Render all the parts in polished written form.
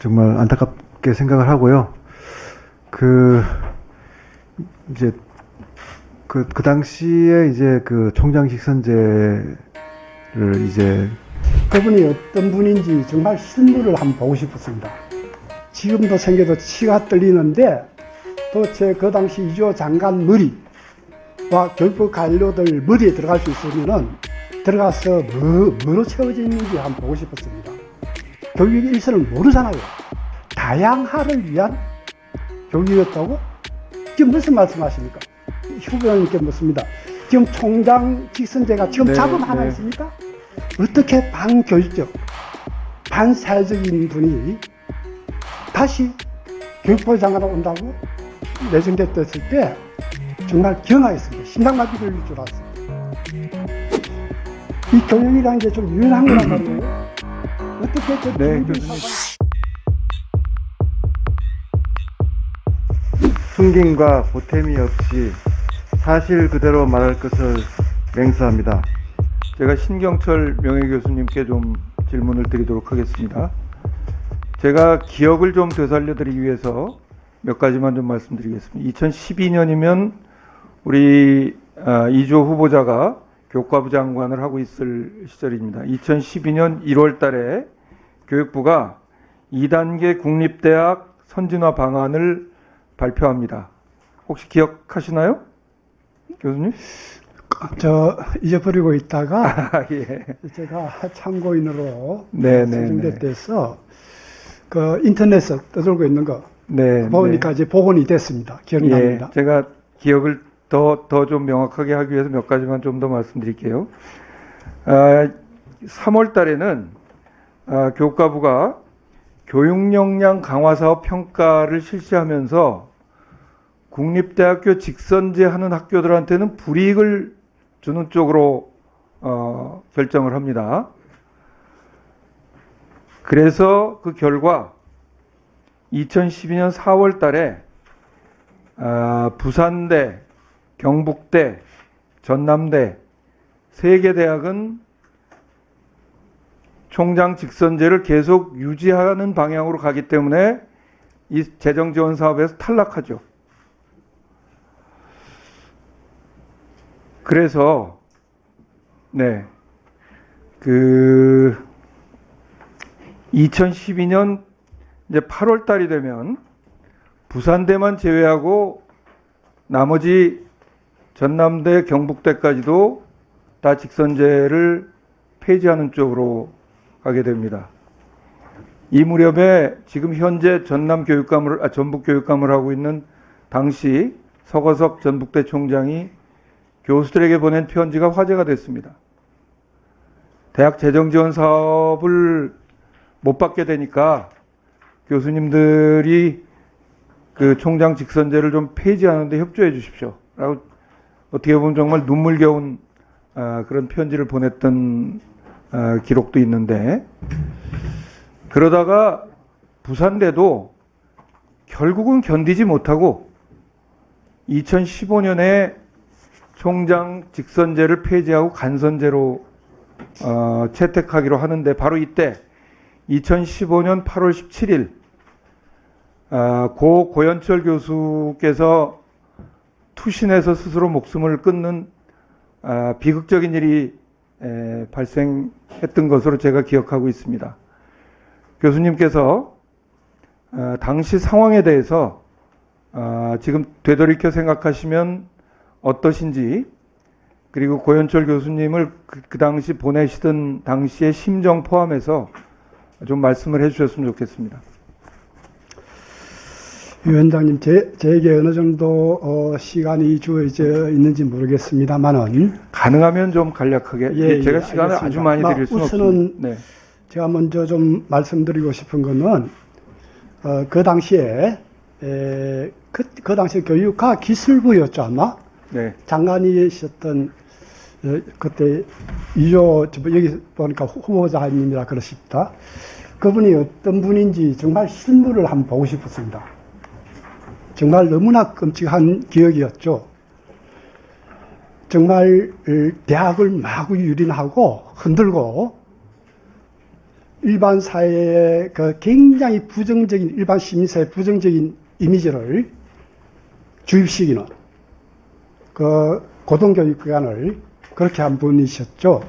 정말 안타깝게 생각을 하고요. 이제 그 당시에 이제 그 총장식 선제를 이제 그분이 어떤 분인지 정말 실물을 한번 보고 싶었습니다. 지금도 생겨도 치가 떨리는데 도대체 그 당시 이조 장관 머리와 교육부 관료들 머리에 들어갈 수 있으면은 들어가서 뭐로 채워져 있는지 한번 보고 싶었습니다. 교육의 일선을 모르잖아요. 다양화를 위한 교육이었다고? 지금 무슨 말씀하십니까? 후보님께 묻습니다. 지금 총장 직선제가 지금 자금 하나 있습니까? 어떻게 반교육적, 반사회적인 분이 다시 교육부 장관으로 온다고 내정됐을 때 정말 경악했습니다. 심장마비 걸릴 줄 알았어요. 이 교육이라는 게 좀 유연한 거란 말이에요. 어떻게 저 교수님. 숨김과 보탬이 없이 사실 그대로 말할 것을 맹세합니다. 제가 신경철 명예교수님께 좀 질문을 드리도록 하겠습니다. 제가 기억을 좀 되살려드리기 위해서 몇 가지만 좀 말씀드리겠습니다. 2012년이면 우리 이조 후보자가 교육과부 장관을 하고 있을 시절입니다. 2012년 1월 달에 교육부가 2단계 국립대학 선진화 방안을 발표합니다. 혹시 기억하시나요? 교수님? 저 잊어버리고 있다가 예. 제가 참고인으로 네네네. 선정돼서 그 인터넷에 떠돌고 있는 거 네. 보니까 이제 복원이 됐습니다. 기억납니다. 예, 제가 기억을 더 좀 명확하게 하기 위해서 몇 가지만 좀 더 말씀드릴게요. 3월 달에는 교육과부가 교육 역량 강화 사업 평가를 실시하면서 국립대학교 직선제 하는 학교들한테는 불이익을 주는 쪽으로 결정을 합니다. 그래서 그 결과 2012년 4월 달에 부산대, 경북대, 전남대 3개 대학은 총장 직선제를 계속 유지하는 방향으로 가기 때문에 이 재정 지원 사업에서 탈락하죠. 그래서 2012년 이제 8월 달이 되면 부산대만 제외하고 나머지 전남대, 경북대까지도 다 직선제를 폐지하는 쪽으로 가게 됩니다. 이 무렵에 지금 현재 전북교육감을 하고 있는 당시 서거석 전북대 총장이 교수들에게 보낸 편지가 화제가 됐습니다. 대학 재정 지원 사업을 못 받게 되니까 교수님들이 그 총장 직선제를 좀 폐지하는데 협조해 주십시오. 라고 어떻게 보면 정말 눈물겨운 그런 편지를 보냈던 기록도 있는데, 그러다가 부산대도 결국은 견디지 못하고 2015년에 총장 직선제를 폐지하고 간선제로 채택하기로 하는데, 바로 이때 2015년 8월 17일 고 고현철 교수께서 투신해서 스스로 목숨을 끊는 비극적인 일이 발생했던 것으로 제가 기억하고 있습니다. 교수님께서 당시 상황에 대해서 지금 되돌이켜 생각하시면 어떠신지, 그리고 고현철 교수님을 그 당시 보내시던 당시의 심정 포함해서 좀 말씀을 해주셨으면 좋겠습니다. 위원장님, 제게 어느 정도 시간이 주어져 있는지 모르겠습니다만은 가능하면 좀 간략하게. 제가 시간을 알겠습니다. 아주 많이 드릴 수는 우선은 없습니다. 네. 제가 먼저 좀 말씀드리고 싶은 거는 그 당시에 그 당시 교육과 기술부였죠 아마. 네. 장관이셨던 그때 이조 여기 보니까 후보자님이라 그러십니다. 그분이 어떤 분인지 정말 실물을 한번 보고 싶었습니다. 정말 너무나 끔찍한 기억이었죠. 정말 대학을 마구 유린하고 흔들고 일반 사회의 그 굉장히 부정적인, 일반 시민사회 부정적인 이미지를 주입시키는 그 고등교육기관을 그렇게 한 분이셨죠.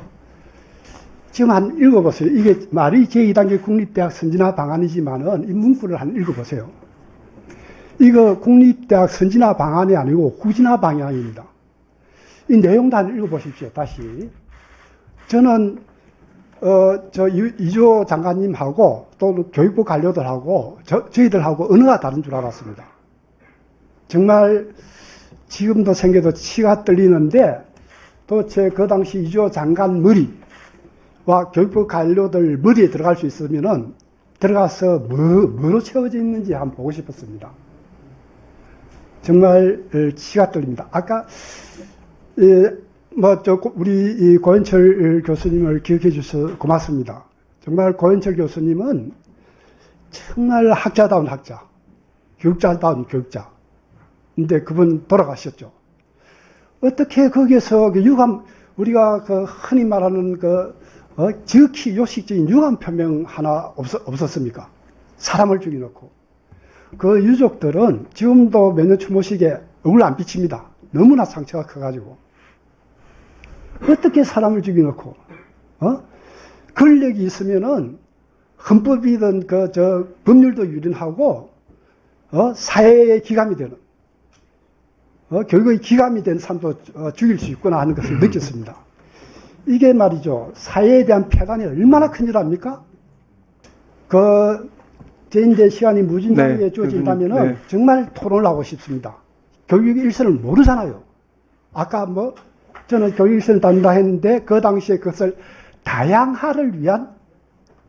지금 한 읽어보세요. 이게 말이 제2단계 국립대학 선진화 방안이지만은 이 문구를 한 읽어보세요. 이거 국립대학 선진화 방안이 아니고 후진화 방향입니다. 이 내용도 한 읽어보십시오. 다시. 저는 이주호 장관님하고 또 교육부 관료들하고 저희들하고 언어가 다른 줄 알았습니다. 정말 지금도 생겨도 치가 떨리는데 도대체 그 당시 이주호 장관 머리와 교육부 관료들 머리에 들어갈 수 있으면은 들어가서 뭐로 채워져 있는지 한번 보고 싶었습니다. 정말 치가 떨립니다. 아까 우리 이 고현철 교수님을 기억해 주셔서 고맙습니다. 정말 고현철 교수님은 정말 학자다운 학자, 교육자다운 교육자. 근데 그분 돌아가셨죠. 어떻게 거기에서 그 유감, 우리가 그 흔히 말하는 지극히 요식적인 유감 표명 하나 없었습니까? 사람을 죽여놓고. 그 유족들은 지금도 몇 년 추모식에 얼굴 안 비칩니다. 너무나 상처가 커가지고. 어떻게 사람을 죽여놓고, 권력이 있으면은 헌법이든 법률도 유린하고, 사회의 기감이 되는, 교육의 기감이 된 사람도 죽일 수 있구나 하는 것을 느꼈습니다. 이게 말이죠. 사회에 대한 폐단이 얼마나 큰 줄 압니까? 제2대 시간이 무진장에게 네, 주어진다면은 네. 정말 토론을 하고 싶습니다. 교육의 일선을 모르잖아요. 아까 저는 교육 일선을 다닌다 했는데 그 당시에 그것을 다양화를 위한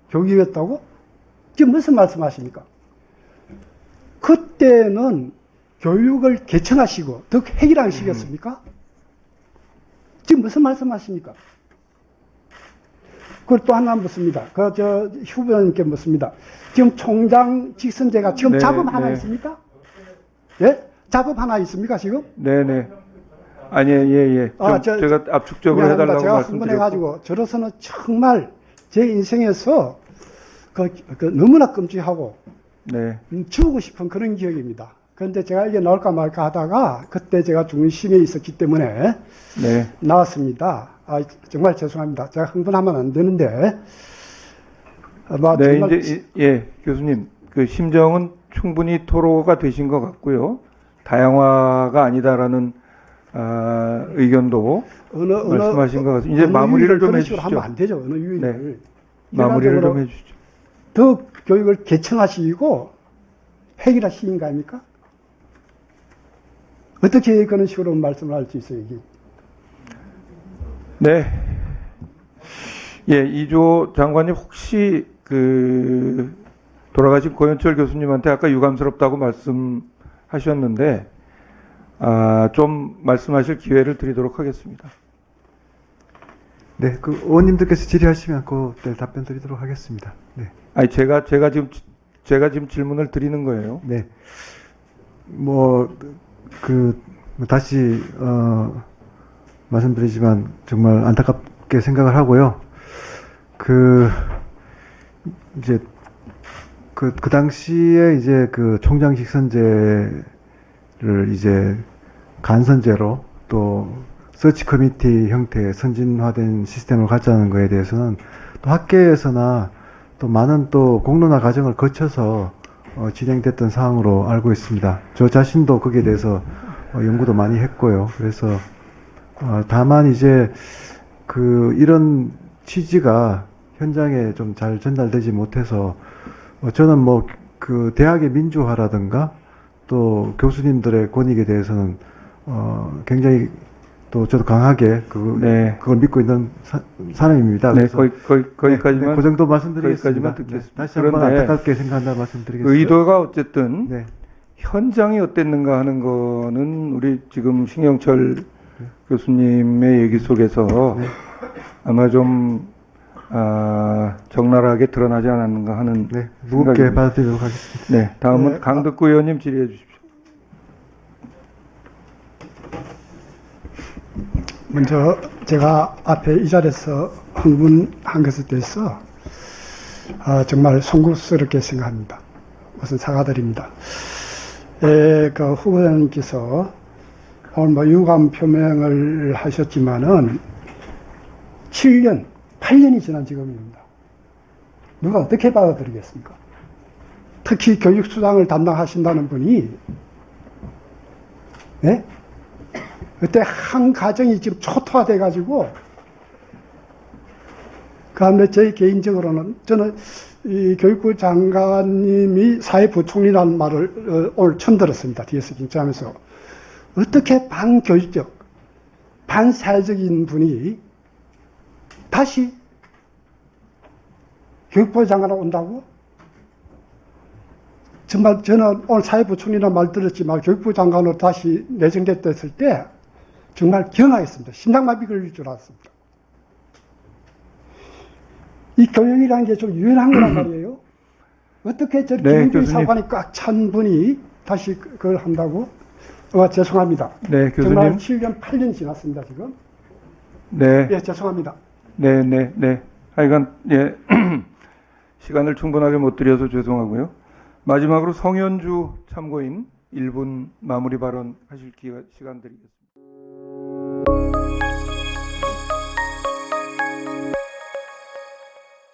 교육이었다고? 지금 무슨 말씀하십니까? 그때는 교육을 개청하시고 더 획일화시켰습니까? 지금 무슨 말씀하십니까? 그걸 또 하나 묻습니다. 후보님께 묻습니다. 지금 총장 직선제가 지금 네, 잡음 하나 네. 있습니까? 예? 잡음 하나 있습니까, 지금? 네네. 아니, 예. 제가 압축적으로 미안합니다. 해달라고 제가 말씀드렸고. 흥분해가지고, 저로서는 정말 제 인생에서 너무나 끔찍하고, 네. 죽고 싶은 그런 기억입니다. 그런데 제가 이게 나올까 말까 하다가, 그때 제가 중심에 있었기 때문에 네. 나왔습니다. 정말 죄송합니다. 제가 흥분하면 안 되는데, 네, 정말 이제, 교수님. 그 심정은 충분히 토로가 되신 것 같고요. 다양화가 아니다라는, 의견도 말씀하신 것 같습니다. 이제 마무리를 좀 그런 식으로 해주시죠. 하면 안 되죠. 어느 유인을. 네. 마무리를 좀 해주시죠. 더 교육을 개청하시고 획일화시킨 거 아닙니까? 어떻게 그런 식으로 말씀을 할 수 있어요, 이게? 네. 예, 이조 장관님 혹시 돌아가신 고현철 교수님한테 아까 유감스럽다고 말씀하셨는데, 좀 말씀하실 기회를 드리도록 하겠습니다. 네, 의원님들께서 질의하시면 그때 답변 드리도록 하겠습니다. 네. 아니, 제가 지금 질문을 드리는 거예요. 네. 다시, 말씀드리지만 정말 안타깝게 생각을 하고요. 이제, 그 당시에 이제 총장직 선제를 이제 간선제로 또 서치 커미티 형태의 선진화된 시스템을 갖자는 거에 대해서는 또 학계에서나 또 많은 또 공론화 과정을 거쳐서 진행됐던 사항으로 알고 있습니다. 저 자신도 거기에 대해서 연구도 많이 했고요. 그래서 다만 이제 이런 취지가 현장에 좀 잘 전달되지 못해서 저는 대학의 민주화라든가 또 교수님들의 권익에 대해서는 굉장히 또 저도 강하게 그걸 믿고 있는 사람입니다. 네, 그래서 거기까지만. 네, 그 정도 말씀드리겠습니다. 거기까지만 듣겠습니다. 다시 한번 그런데 안타깝게 생각한다는 말씀드리겠습니다. 의도가 어쨌든 네. 현장이 어땠는가 하는 거는 우리 지금 신경철 교수님의 얘기 속에서 네. 아마 좀 적나라하게 드러나지 않았는가 하는 네, 무겁게 생각입니다. 받아들이도록 하겠습니다. 네, 다음은 네, 강덕구 의원님 질의해 주십시오. 먼저 제가 앞에 이 자리에서 흥분한 것에 대해서 정말 송구스럽게 생각합니다. 우선 사과드립니다. 그 후보자님께서 오늘 뭐 유감 표명을 하셨지만은 7년, 8년이 지난 지금입니다. 누가 어떻게 받아들이겠습니까? 특히 교육수당을 담당하신다는 분이, 네? 그때 한 가정이 지금 초토화돼가지고, 그 다음에 제 개인적으로는 저는 이 교육부 장관님이 사회부총리라는 말을 오늘 처음 들었습니다. 뒤에서 진짜하면서. 어떻게 반교육적, 반사회적인 분이 다시 교육부 장관으로 온다고? 정말 저는 오늘 사회부총리라는 말 들었지만 교육부 장관으로 다시 내정됐을 때 정말 경악했습니다. 심장마비 걸릴 줄 알았습니다. 이 교육이라는 게 좀 유연한 거란 말이에요. 어떻게 저렇게 네, 민주주의 교수님. 사관이 꽉 찬 분이 다시 그걸 한다고? 죄송합니다. 네, 교수님. 정말 7년, 8년 지났습니다, 지금. 네. 예, 죄송합니다. 네, 네, 네. 하여간, 예. 시간을 충분하게 못 드려서 죄송하고요. 마지막으로 성현주 참고인 1분 마무리 발언 하실 시간 드리겠습니다.